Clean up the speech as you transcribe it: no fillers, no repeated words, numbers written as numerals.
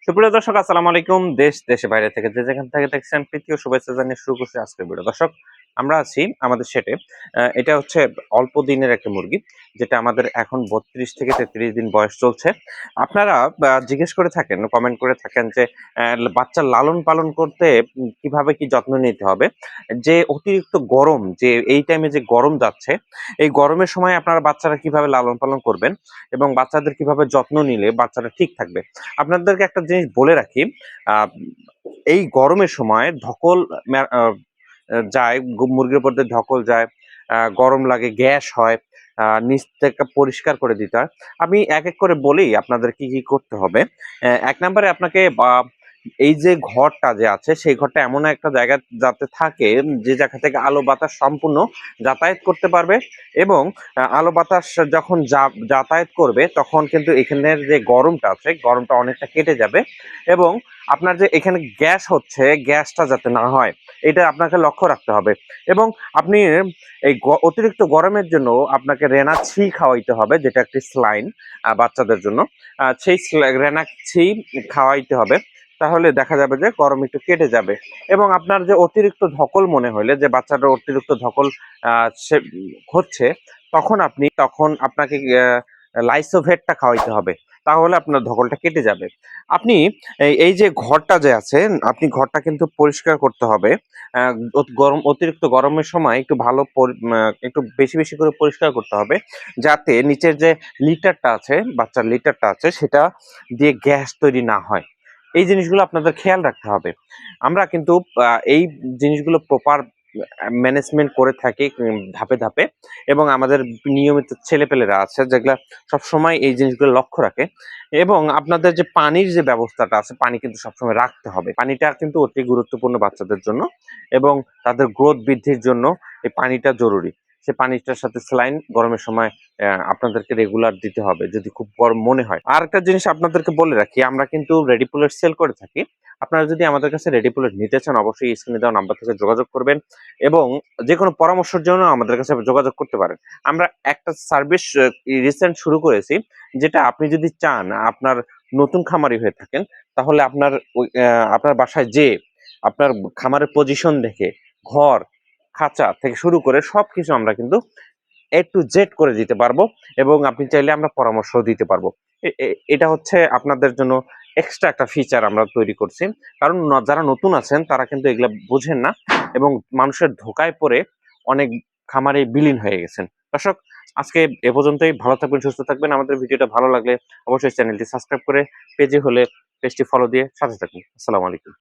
সুপ্রিয় দর্শক, আসসালামু আলাইকুম। দেশ দেশে বাইরে থেকে যে যেখান থেকে দেখছেন, প্রীতি ও শুভেচ্ছা জানিয়ে শুরু করছি আজকের ভিডিও। দর্শক, আমরা আছি আমাদের সেটে। এটা হচ্ছে অল্প দিনের একটা মুরগি, যেটা আমাদের এখন 32 থেকে 33 দিন বয়স চলছে। আপনারা জিজ্ঞেস করে থাকেন, কমেন্ট করে থাকেন যে বাচ্চার লালন পালন করতে কিভাবে কি যত্ন নিতে হবে। যে অতিরিক্ত গরম, যে এই টাইমে যে গরম যাচ্ছে, এই গরমের সময় আপনারা বাচ্চারা কিভাবে লালন পালন করবেন এবং বাচ্চাদের কিভাবে যত্ন নিলে বাচ্চারা ঠিক থাকবে। আপনাদেরকে একটা জিনিস বলে রাখি, আহ, এই গরমের সময় ধকল যায়, মুরগির উপর দিয়ে ধকল যায়, গরম লাগে, গ্যাস হয়, নিচ থেকে পরিষ্কার করে দিতে হয়। আমি এক এক করে বলি আপনাদের কি কি করতে হবে। এক নম্বরে আপনাকে এই যে ঘরটা যে আছে, সেই ঘরটা এমন একটা জায়গা যাতে থাকে, যে জায়গা থেকে আলো বাতাস সম্পূর্ণ যাতায়াত করতে পারবে। এবং আলো বাতাস যখন যাতায়াত করবে, তখন কিন্তু এখানের যে গরমটা আছে, গরমটা অনেকটা কেটে যাবে। এবং আপনার যে এখানে গ্যাস হচ্ছে, গ্যাসটা যাতে না হয়, এটা আপনাকে লক্ষ্য রাখতে হবে। এবং আপনি এই অতিরিক্ত গরমের জন্য আপনাকে রেনাছি খাওয়াইতে হবে, যেটা একটি স্লাইন বাচ্চাদের জন্য। সেই রেনাছি খাওয়াইতে হবে, তাহলে দেখা যাবে যে গরম একটু কেটে যাবে। এবং আপনার যে অতিরিক্ত ধকল মনে হইলে, যে বাচ্চাটার অতিরিক্ত ধকল সে হচ্ছে, তখন আপনাকে লাইসোভেটটা খাওয়াইতে হবে, তাহলে আপনার ধকলটা কেটে যাবে। আপনি এই যে ঘরটা যে আছে, আপনি ঘরটা কিন্তু পরিষ্কার করতে হবে। অতিরিক্ত গরমের সময় একটু একটু বেশি বেশি করে পরিষ্কার করতে হবে, যাতে নিচের যে লিটারটা আছে, বাচ্চার লিটারটা আছে, সেটা দিয়ে গ্যাস তৈরি না হয়। এই জিনিসগুলো আপনাদের খেয়াল রাখতে হবে। আমরা কিন্তু এই জিনিসগুলো প্রপার ম্যানেজমেন্ট করে থাকি ধাপে ধাপে। এবং আমাদের নিয়মিত ছেলেপেলেরা আছে, যেগুলা সবসময় এই জিনিসগুলো লক্ষ্য রাখে। এবং আপনাদের যে পানির যে ব্যবস্থাটা আছে, পানি কিন্তু সবসময় রাখতে হবে। পানিটা কিন্তু অতি গুরুত্বপূর্ণ বাচ্চাদের জন্য, এবং তাদের গ্রোথ বৃদ্ধির জন্য এই পানিটা জরুরি। সে পানিটার সাথে স্যালাইন গরমের সময় আপনাদেরকে রেগুলার দিতে হবে, যদি খুব গরম মনে হয়। আর একটা জিনিস আপনাদেরকে বলে রাখি, আমরা কিন্তু রেডি পুলেট সেল করে থাকি। আপনারা যদি আমাদের কাছে রেডি পুলেট নিতে চান, অবশ্যই স্ক্রিনে দেওয়া নাম্বার থেকে যোগাযোগ করবেন, এবং যে কোনো পরামর্শের জন্য আমাদের কাছে যোগাযোগ করতে পারেন। আমরা একটা সার্ভিস রিসেন্ট শুরু করেছি, যেটা আপনি যদি চান, আপনার নতুন খামারি হয়ে থাকেন, তাহলে আপনার বাসায় যে আপনার খামারের পজিশন দেখে, ঘর, খাঁচা থেকে শুরু করে সবকিছু আমরা কিন্তু A to Z করে দিতে পারবো। এবং আপনি চাইলে আমরা পরামর্শ দিতে পারবো। এটা হচ্ছে আপনাদের জন্য এক্সট্রা একটা ফিচার আমরা তৈরি করছি। কারণ যারা নতুন আছেন, তারা কিন্তু এগুলা বুঝেন না, এবং মানুষের ধোকায় পড়ে অনেক খামারে বিলীন হয়ে গেছেন। দর্শক, আজকে এ পর্যন্তই। ভালো থাকবেন, সুস্থ থাকবেন। আমাদের ভিডিওটা ভালো লাগলে অবশ্যই চ্যানেলটি সাবস্ক্রাইব করে, পেজে হলে পেজটি ফলো দিয়ে সাথে থাকুন। আসসালামু আলাইকুম।